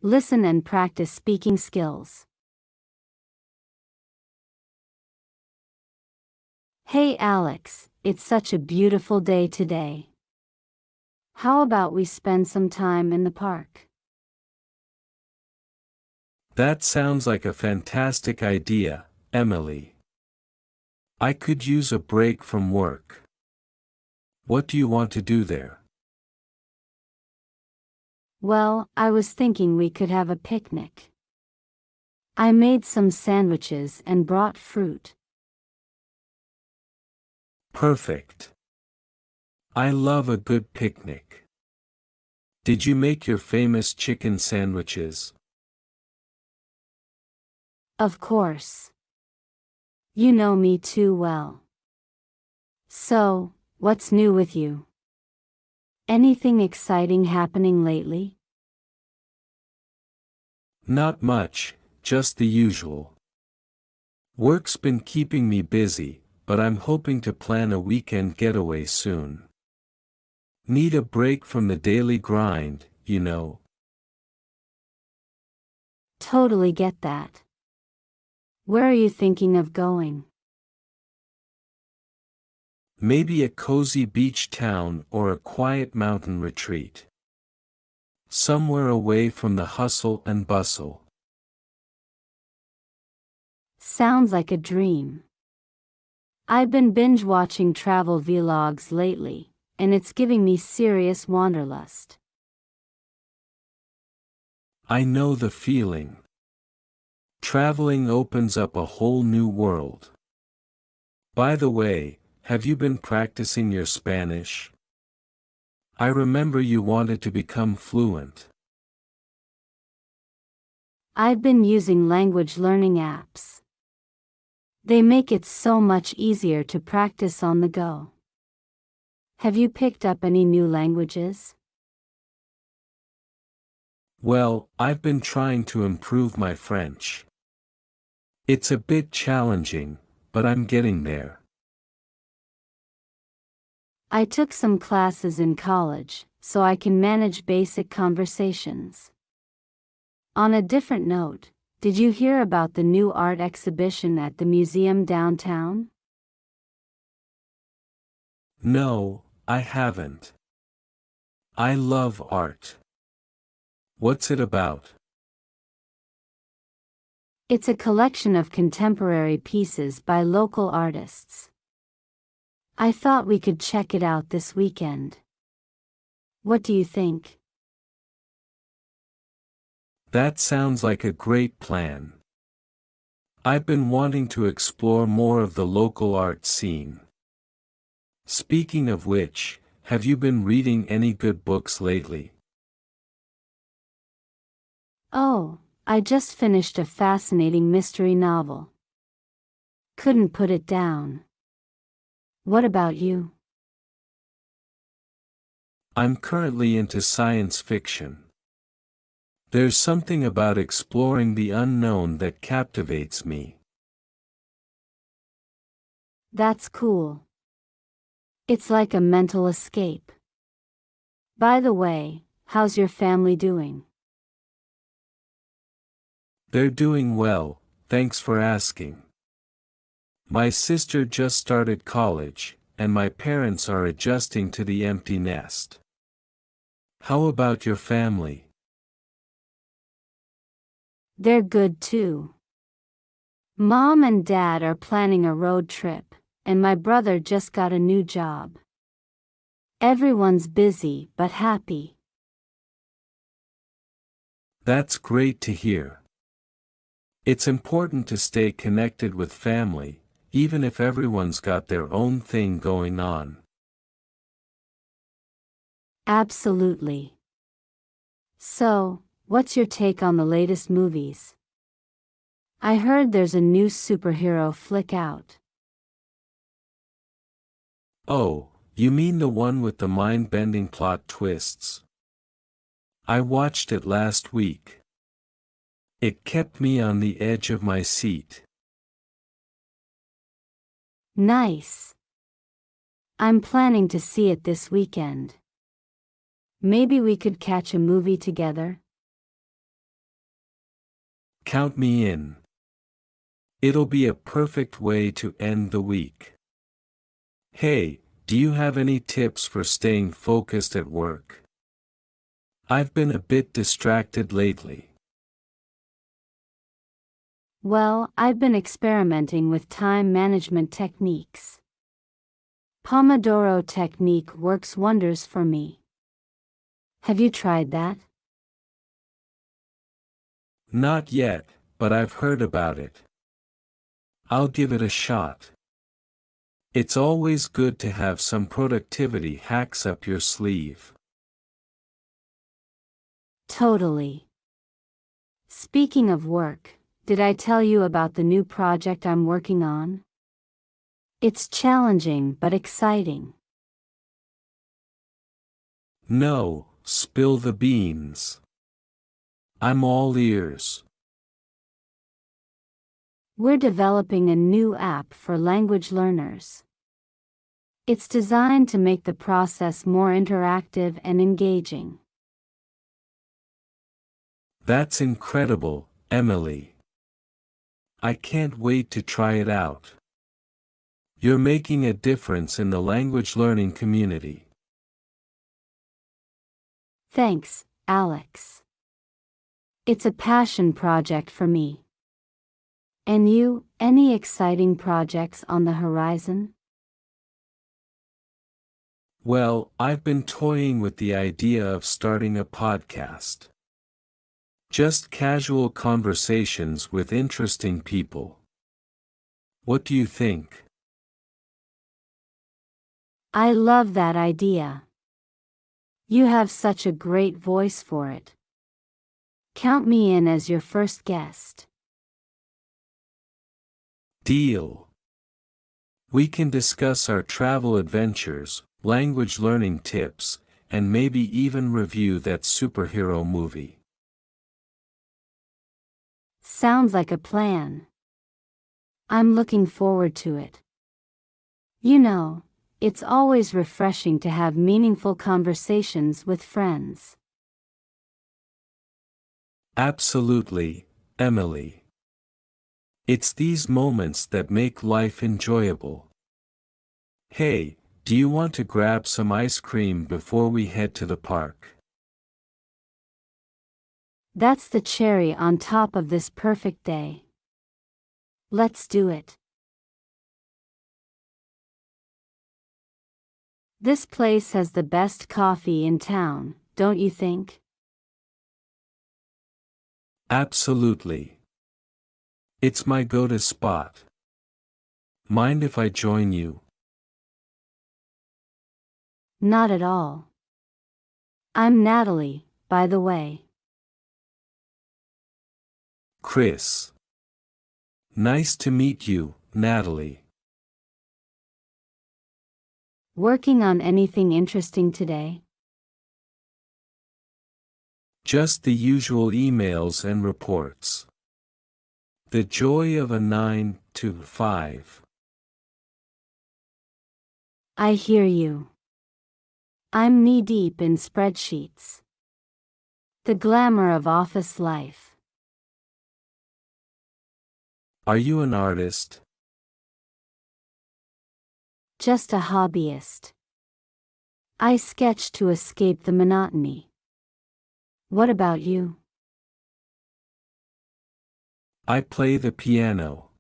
Listen and practice speaking skills. Hey Alex, it's such a beautiful day today. How about we spend some time in the park? That sounds like a fantastic idea, Emily. I could use a break from work. What do you want to do there? Well, I was thinking we could have a picnic. I made some sandwiches and brought fruit. Perfect. I love a good picnic. Did you make your famous chicken sandwiches? Of course. You know me too well. So, what's new with you? Anything exciting happening lately? Not much, just the usual. Work's been keeping me busy, but I'm hoping to plan a weekend getaway soon. Need a break from the daily grind, you know. Totally get that. Where are you thinking of going? Maybe a cozy beach town or a quiet mountain retreat. Somewhere away from the hustle and bustle. Sounds like a dream. I've been binge watching travel vlogs lately, and it's giving me serious wanderlust. I know the feeling. Traveling opens up a whole new world. By the way, have you been practicing your Spanish? I remember you wanted to become fluent. I've been using language learning apps. They make it so much easier to practice on the go. Have you picked up any new languages? Well, I've been trying to improve my French. It's a bit challenging, but I'm getting there. I took some classes in college, so I can manage basic conversations. On a different note, did you hear about the new art exhibition at the museum downtown? No, I haven't. I love art. What's it about? It's a collection of contemporary pieces by local artists. I thought we could check it out this weekend. What do you think? That sounds like a great plan. I've been wanting to explore more of the local art scene. Speaking of which, have you been reading any good books lately? Oh, I just finished a fascinating mystery novel. Couldn't put it down. What about you? I'm currently into science fiction. There's something about exploring the unknown that captivates me. That's cool. It's like a mental escape. By the way, how's your family doing? They're doing well, thanks for asking. My sister just started college, and my parents are adjusting to the empty nest. How about your family? They're good too. Mom and Dad are planning a road trip, and my brother just got a new job. Everyone's busy but happy. That's great to hear. It's important to stay connected with family, even if everyone's got their own thing going on. Absolutely. So, what's your take on the latest movies? I heard there's a new superhero flick out. Oh, you mean the one with the mind-bending plot twists? I watched it last week. It kept me on the edge of my seat. Nice. I'm planning to see it this weekend. Maybe we could catch a movie together? Count me in. It'll be a perfect way to end the week. Hey, do you have any tips for staying focused at work? I've been a bit distracted lately. Well, I've been experimenting with time management techniques. Pomodoro technique works wonders for me. Have you tried that? Not yet, but I've heard about it. I'll give it a shot. It's always good to have some productivity hacks up your sleeve. Totally. Speaking of work, did I tell you about the new project I'm working on? It's challenging but exciting. No, spill the beans. I'm all ears. We're developing a new app for language learners. It's designed to make the process more interactive and engaging. That's incredible, Emily. I can't wait to try it out. You're making a difference in the language learning community. Thanks, Alex. It's a passion project for me. And you, any exciting projects on the horizon? Well, I've been toying with the idea of starting a podcast. Just casual conversations with interesting people. What do you think? I love that idea. You have such a great voice for it. Count me in as your first guest. Deal. We can discuss our travel adventures, language learning tips, and maybe even review that superhero movie. Sounds like a plan. I'm looking forward to it. You know, it's always refreshing to have meaningful conversations with friends. Absolutely, Emily. It's these moments that make life enjoyable. Hey, do you want to grab some ice cream before we head to the park? That's the cherry on top of this perfect day. Let's do it. This place has the best coffee in town, don't you think? Absolutely. It's my go-to spot. Mind if I join you? Not at all. I'm Natalie, by the way. Chris. Nice to meet you, Natalie. Working on anything interesting today? Just the usual emails and reports. The joy of a 9 to 5. I hear you. I'm knee-deep in spreadsheets. The glamour of office life. Are you an artist? Just a hobbyist. I sketch to escape the monotony. What about you? I play the piano.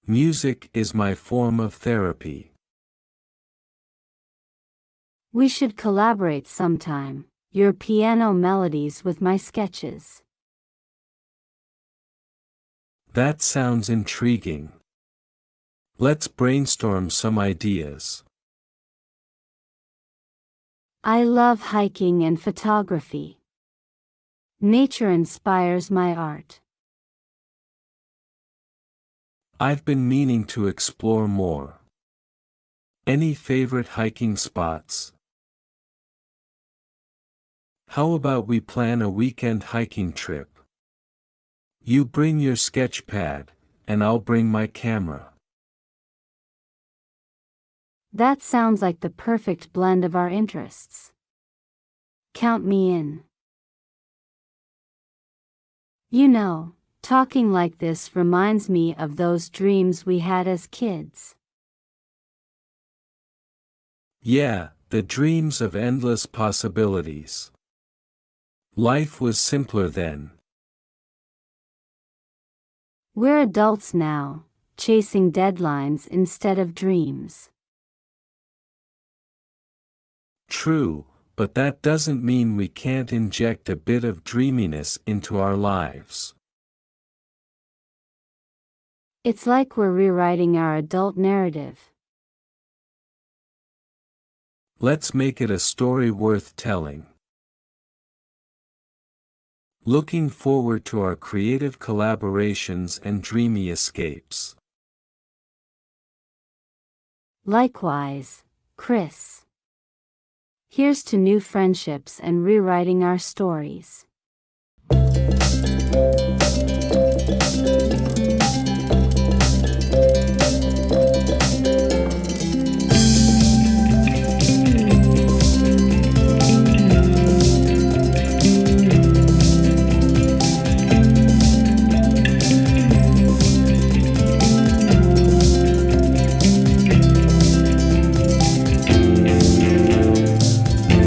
Music is my form of therapy. We should collaborate sometime, your piano melodies with my sketches. That sounds intriguing. Let's brainstorm some ideas. I love hiking and photography. Nature inspires my art. I've been meaning to explore more. Any favorite hiking spots? How about we plan a weekend hiking trip? You bring your sketch pad, and I'll bring my camera. That sounds like the perfect blend of our interests. Count me in. You know, Talking like this reminds me of those dreams we had as kids. Yeah, the dreams of endless possibilities. Life was simpler then. We're adults now, chasing deadlines instead of dreams. True, but that doesn't mean we can't inject a bit of dreaminess into our lives. It's like we're rewriting our adult narrative. Let's make it a story worth telling. Looking forward to our creative collaborations and dreamy escapes. Likewise, Chris. Here's to new friendships and rewriting our stories.